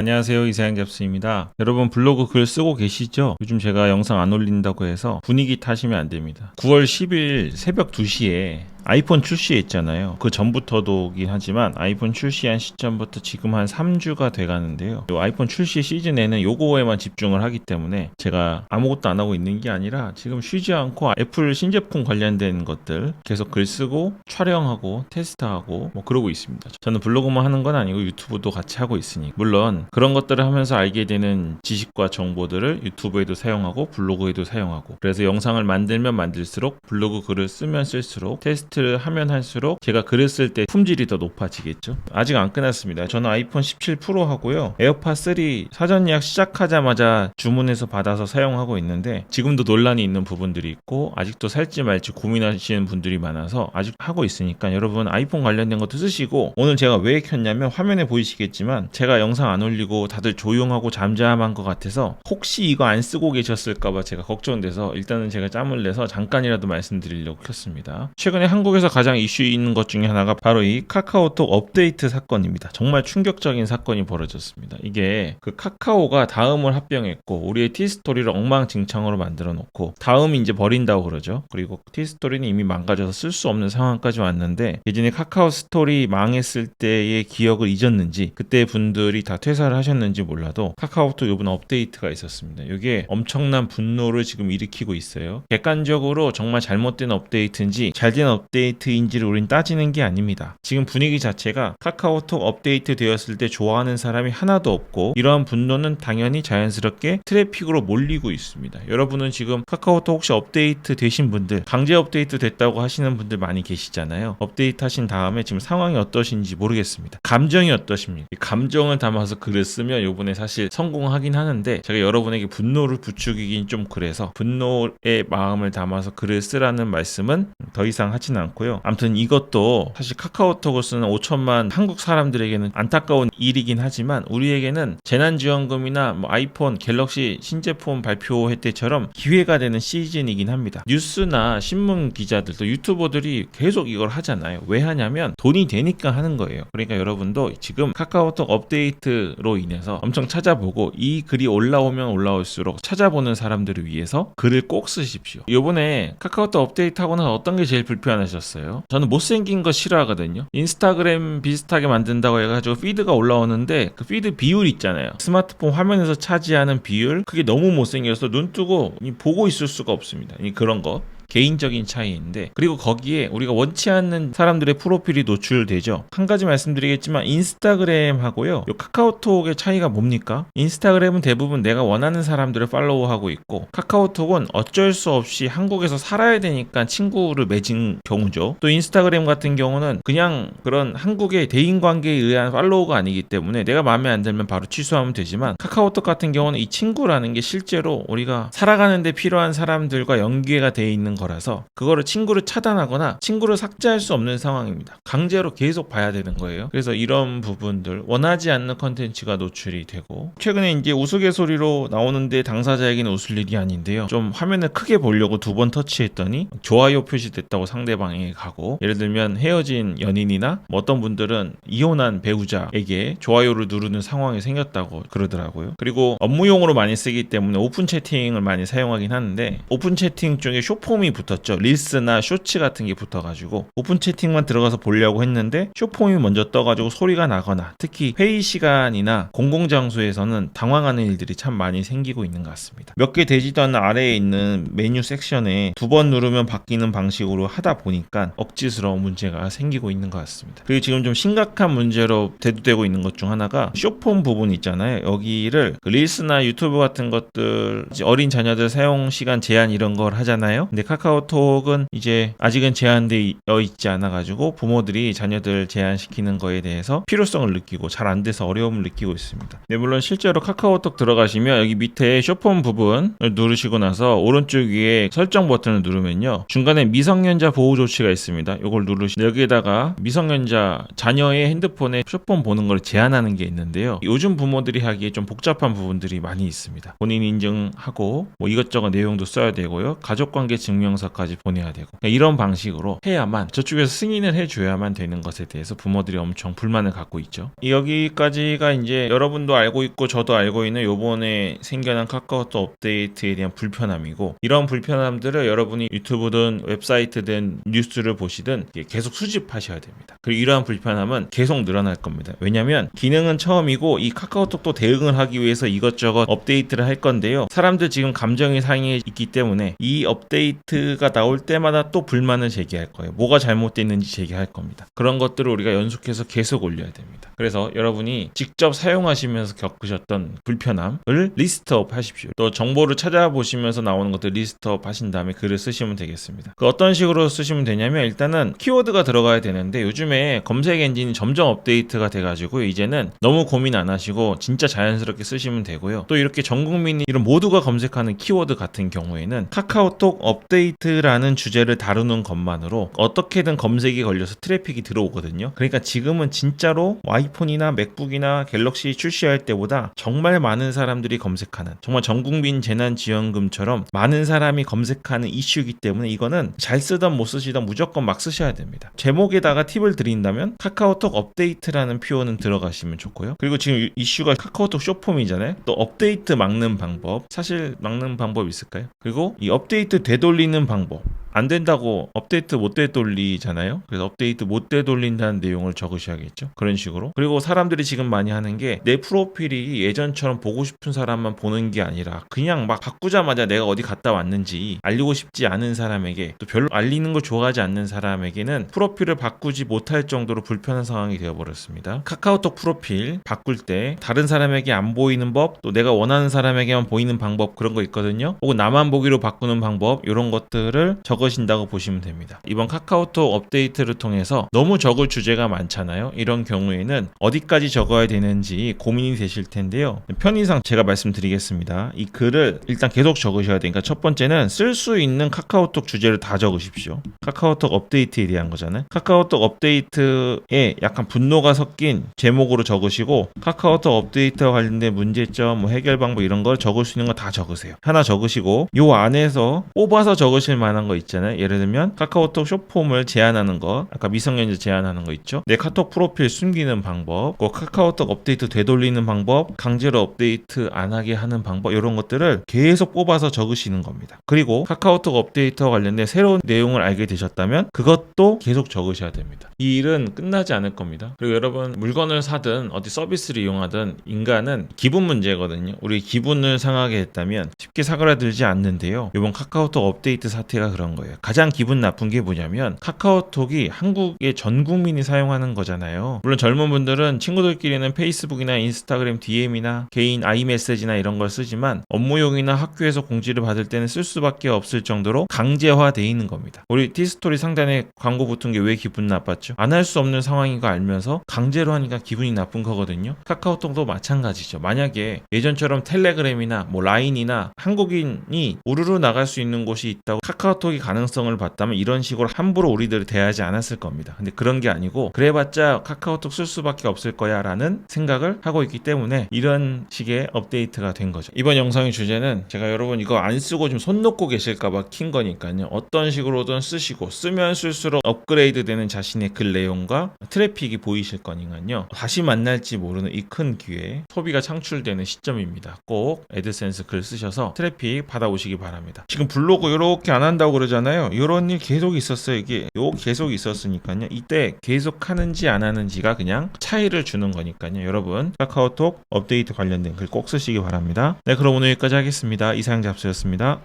안녕하세요, 이사양 잡스입니다. 여러분 블로그 글 쓰고 계시죠? 요즘 제가 영상 안 올린다고 해서 분위기 타시면 안 됩니다. 9월 10일 새벽 2시에 아이폰 출시했잖아요. 그 전부터도긴 하지만 아이폰 출시한 시점부터 지금 한 3주가 돼가는데요. 요 아이폰 출시 시즌에는 요거에만 집중을 하기 때문에 제가 아무것도 안 하고 있는 게 아니라 지금 쉬지 않고 애플 신제품 관련된 것들 계속 글 쓰고 촬영하고 테스트하고 뭐 그러고 있습니다. 저는 블로그만 하는 건 아니고 유튜브도 같이 하고 있으니 물론 그런 것들을 하면서 알게 되는 지식과 정보들을 유튜브에도 사용하고 블로그에도 사용하고, 그래서 영상을 만들면 만들수록 블로그 글을 쓰면 쓸수록 테스트를 하면 할수록 제가 글을 쓸 때 품질이 더 높아지겠죠. 아직 안 끝났습니다. 저는 아이폰 17 프로 하고요, 에어팟 3 사전 예약 시작하자마자 주문해서 받아서 사용하고 있는데 지금도 논란이 있는 부분들이 있고 아직도 살지 말지 고민하시는 분들이 많아서 아직 하고 있으니까 여러분 아이폰 관련된 것도 쓰시고, 오늘 제가 왜 켰냐면 화면에 보이시겠지만 제가 영상 안 올리고 다들 조용하고 잠잠한 것 같아서 혹시 이거 안 쓰고 계셨을까봐 제가 걱정돼서 일단은 제가 짬을 내서 잠깐이라도 말씀드리려고 켰습니다. 최근에 한국에서 가장 이슈 있는 것 중에 하나가 바로 이 카카오톡 업데이트 사건입니다. 정말 충격적인 사건이 벌어졌습니다. 이게 그 카카오가 다음을 합병했고 우리의 티스토리를 엉망진창으로 만들어 놓고 다음이 이제 버린다고 그러죠. 그리고 티스토리는 이미 망가져서 쓸 수 없는 상황까지 왔는데 예전에 카카오 스토리 망했을 때의 기억을 잊었는지 그때 분들이 다 퇴사를 하셨는지 몰라도 카카오톡 이번 업데이트가 있었습니다. 이게 엄청난 분노를 지금 일으키고 있어요. 객관적으로 정말 잘못된 업데이트인지 잘된 업데이트인지를 우린 따지는 게 아닙니다. 지금 분위기 자체가 카카오톡 업데이트 되었을 때 좋아하는 사람이 하나도 없고 이러한 분노는 당연히 자연스럽게 트래픽으로 몰리고 있습니다. 여러분은 지금 카카오톡 혹시 업데이트 되신 분들, 강제 업데이트 됐다고 하시는 분들 많이 계시잖아요. 업데이트 하신 다음에 지금 상황이 어떠신지 모르겠습니다. 감정이 어떠십니까? 감정을 담아서 글을 쓰면 요번에 사실 성공하긴 하는데 제가 여러분에게 분노를 부추기긴 좀 그래서 분노의 마음을 담아서 글을 쓰라는 말씀은 더 이상 하진 않고요. 아무튼 이것도 사실 카카오톡을 쓰는 5천만 한국 사람들에게는 안타까운 일이긴 하지만 우리에게는 재난지원금이나 뭐 아이폰, 갤럭시 신제품 발표회 때처럼 기회가 되는 시즌이긴 합니다. 뉴스나 신문 기자들 또 유튜버들이 계속 이걸 하잖아요. 왜 하냐면 돈이 되니까 하는 거예요. 그러니까 여러분도 지금 카카오톡 업데이트로 인해서 엄청 찾아보고 이 글이 올라오면 올라올수록 찾아보는 사람들을 위해서 글을 꼭 쓰십시오. 이번에 카카오톡 업데이트 하고 나서 어떤 게 제일 불편하셨어요? 저는 못생긴 거 싫어하거든요. 인스타그램 비슷하게 만든다고 해가지고 피드가 올라오는데 그 피드 비율 있잖아요. 스마트폰 화면에서 차지하는 비율, 그게 너무 못생겨서 눈 뜨고 보고 있을 수가 없습니다. 그런 거 개인적인 차이인데, 그리고 거기에 우리가 원치 않는 사람들의 프로필이 노출되죠. 한 가지 말씀드리겠지만 인스타그램하고요 요 카카오톡의 차이가 뭡니까? 인스타그램은 대부분 내가 원하는 사람들을 팔로우하고 있고 카카오톡은 어쩔 수 없이 한국에서 살아야 되니까 친구를 맺은 경우죠. 또 인스타그램 같은 경우는 그냥 그런 한국의 대인관계에 의한 팔로우가 아니기 때문에 내가 마음에 안 들면 바로 취소하면 되지만 카카오톡 같은 경우는 이 친구라는 게 실제로 우리가 살아가는 데 필요한 사람들과 연계가 돼 있는 거라서 그거를 친구를 차단하거나 친구를 삭제할 수 없는 상황입니다. 강제로 계속 봐야 되는 거예요. 그래서 이런 부분들, 원하지 않는 컨텐츠가 노출이 되고, 최근에 이제 우스갯소리로 나오는데 당사자에게는 웃을 일이 아닌데요. 좀 화면을 크게 보려고 2번 터치했더니 좋아요 표시됐다고 상대방에게 가고, 예를 들면 헤어진 연인이나 뭐 어떤 분들은 이혼한 배우자에게 좋아요를 누르는 상황이 생겼다고 그러더라고요. 그리고 업무용으로 많이 쓰기 때문에 오픈 채팅을 많이 사용하긴 하는데 오픈 채팅 중에 쇼폼이 붙었죠. 릴스나 쇼츠 같은 게 붙어가지고 오픈 채팅만 들어가서 보려고 했는데 쇼폼이 먼저 떠가지고 소리가 나거나, 특히 회의 시간이나 공공장소에서는 당황하는 일들이 참 많이 생기고 있는 것 같습니다. 몇 개 되지도 않는 아래에 있는 메뉴 섹션에 2번 누르면 바뀌는 방식으로 하다 보니까 억지스러운 문제가 생기고 있는 것 같습니다. 그리고 지금 좀 심각한 문제로 대두되고 있는 것 중 하나가 쇼폼 부분 있잖아요. 여기를 릴스나 유튜브 같은 것들 어린 자녀들 사용 시간 제한 이런 걸 하잖아요. 근데 카카오톡은 이제 아직은 제한되어 있지 않아가지고 부모들이 자녀들 제한시키는 거에 대해서 필요성을 느끼고 잘 안 돼서 어려움을 느끼고 있습니다. 네, 물론 실제로 카카오톡 들어가시면 여기 밑에 쇼폼 부분을 누르시고 나서 오른쪽 위에 설정 버튼을 누르면요 중간에 미성년자 보호 조치가 있습니다. 이걸 누르시면 여기에다가 미성년자 자녀의 핸드폰에 쇼폼 보는 걸 제한하는 게 있는데요. 요즘 부모들이 하기에 좀 복잡한 부분들이 많이 있습니다. 본인 인증하고 뭐 이것저것 내용도 써야 되고요. 가족관계 증명 증명서까지 보내야 되고 이런 방식으로 해야만 저쪽에서 승인을 해줘야만 되는 것에 대해서 부모들이 엄청 불만을 갖고 있죠. 여기까지가 이제 여러분도 알고 있고 저도 알고 있는 요번에 생겨난 카카오톡 업데이트에 대한 불편함이고, 이런 불편함들을 여러분이 유튜브든 웹사이트든 뉴스를 보시든 계속 수집하셔야 됩니다. 그리고 이러한 불편함은 계속 늘어날 겁니다. 왜냐면 기능은 처음이고 이 카카오톡도 대응을 하기 위해서 이것저것 업데이트를 할 건데요. 사람들 지금 감정이 상해 있기 때문에 이 업데이트가 나올 때마다 또 불만을 제기할 거예요. 뭐가 잘못됐는지 제기할 겁니다. 그런 것들을 우리가 연속해서 계속 올려야 됩니다. 그래서 여러분이 직접 사용하시면서 겪으셨던 불편함을 리스트업 하십시오. 또 정보를 찾아보시면서 나오는 것들 리스트업 하신 다음에 글을 쓰시면 되겠습니다. 그 어떤 식으로 쓰시면 되냐면, 일단은 키워드가 들어가야 되는데 요즘에 검색 엔진이 점점 업데이트가 돼가지고 이제는 너무 고민 안 하시고 진짜 자연스럽게 쓰시면 되고요. 또 이렇게 전 국민이 이런 모두가 검색하는 키워드 같은 경우에는 카카오톡 업데이트라는 주제를 다루는 것만으로 어떻게든 검색이 걸려서 트래픽이 들어오거든요. 그러니까 지금은 진짜로 아이폰이나 맥북이나 갤럭시 출시할 때보다 정말 많은 사람들이 검색하는, 정말 전국민 재난지원금처럼 많은 사람이 검색하는 이슈이기 때문에 이거는 잘 쓰던 못 쓰시던 무조건 막 쓰셔야 됩니다. 제목에다가 팁을 드린다면 카카오톡 업데이트라는 표현은 들어가시면 좋고요. 그리고 지금 이슈가 카카오톡 숏폼이잖아요. 또 업데이트 막는 방법, 사실 막는 방법 있을까요? 그리고 이 업데이트 되돌리는 방법, 안 된다고 업데이트 못 되돌리잖아요. 그래서 업데이트 못 되돌린다는 내용을 적으셔야겠죠. 그런 식으로. 그리고 사람들이 지금 많이 하는 게, 내 프로필이 예전처럼 보고 싶은 사람만 보는 게 아니라 그냥 막 바꾸자마자 내가 어디 갔다 왔는지 알리고 싶지 않은 사람에게, 또 별로 알리는 걸 좋아하지 않는 사람에게는 프로필을 바꾸지 못할 정도로 불편한 상황이 되어버렸습니다. 카카오톡 프로필 바꿀 때 다른 사람에게 안 보이는 법, 또 내가 원하는 사람에게만 보이는 방법, 그런 거 있거든요. 혹은 나만 보기로 바꾸는 방법, 이런 것들을 적으신다고 보시면 됩니다. 이번 카카오톡 업데이트를 통해서 너무 적을 주제가 많잖아요. 이런 경우에는 어디까지 적어야 되는지 고민이 되실 텐데요. 편의상 제가 말씀드리겠습니다. 이 글을 일단 계속 적으셔야 되니까 첫 번째는 쓸 수 있는 카카오톡 주제를 다 적으십시오. 카카오톡 업데이트에 대한 거잖아요. 카카오톡 업데이트에 약간 분노가 섞인 제목으로 적으시고, 카카오톡 업데이트와 관련된 문제점, 해결 방법 이런 걸 적을 수 있는 거 다 적으세요. 하나 적으시고 요 안에서 뽑아서 적으실 만한 거 있잖아요. 예를 들면 카카오톡 숏폼을 제한하는 거, 아까 미성년자 제한하는 거 있죠. 내 카톡 프로필 숨기는 방법, 카카오톡 업데이트 되돌리는 방법, 강제로 업데이트 안 하게 하는 방법, 이런 것들을 계속 뽑아서 적으시는 겁니다. 그리고 카카오톡 업데이트와 관련된 새로운 내용을 알게 되셨다면 그것도 계속 적으셔야 됩니다. 이 일은 끝나지 않을 겁니다. 그리고 여러분, 물건을 사든 어디 서비스를 이용하든 인간은 기분 문제거든요. 우리 기분을 상하게 했다면 쉽게 사그라들지 않는데요. 이번 카카오톡 업데이트 사태가 그런 거예요. 가장 기분 나쁜 게 뭐냐면, 카카오톡이 한국의 전 국민이 사용하는 거잖아요. 물론 젊은 분들은 친구들끼리는 페이스북이나 인스타그램 DM이나 개인 아이메시지나 이런 걸 쓰지만 업무용이나 학교에서 공지를 받을 때는 쓸 수밖에 없을 정도로 강제화되어 있는 겁니다. 우리 티스토리 상단에 광고 붙은 게 왜 기분 나빴죠? 안 할 수 없는 상황인 거 알면서 강제로 하니까 기분이 나쁜 거거든요. 카카오톡도 마찬가지죠. 만약에 예전처럼 텔레그램이나 라인이나 한국인이 우르르 나갈 수 있는 곳이 있다고 카카오톡이 가능성을 봤다면 이런 식으로 함부로 우리들을 대하지 않았을 겁니다. 근데 그런 게 아니고, 그래봤자 카카오톡 쓸 수밖에 없을 거야 라는 생각을 하고 있기 때문에 이런 식의 업데이트가 된 거죠. 이번 영상의 주제는, 제가 여러분 이거 안 쓰고 좀 손 놓고 계실까봐 킨 거니까요. 어떤 식으로든 쓰시고, 쓰면 쓸수록 업그레이드 되는 자신의 글 내용과 트래픽이 보이실 거니까요. 다시 만날지 모르는 이 큰 기회에 소비가 창출되는 시점입니다. 꼭 애드센스 글 쓰셔서 트래픽 받아오시기 바랍니다. 지금 블로그 이렇게 안 한다고 그러잖아요. 이런 일 계속 있었어요. 이게 계속 있었으니까요. 이때 계속 하는지 안 하는지가 그냥 차이를 주는 거니까요. 여러분, 카카오톡 업데이트 관련된 글 꼭 쓰시기 바랍니다. 네, 그럼 오늘 여기까지 하겠습니다. 이상형 잡수였습니다.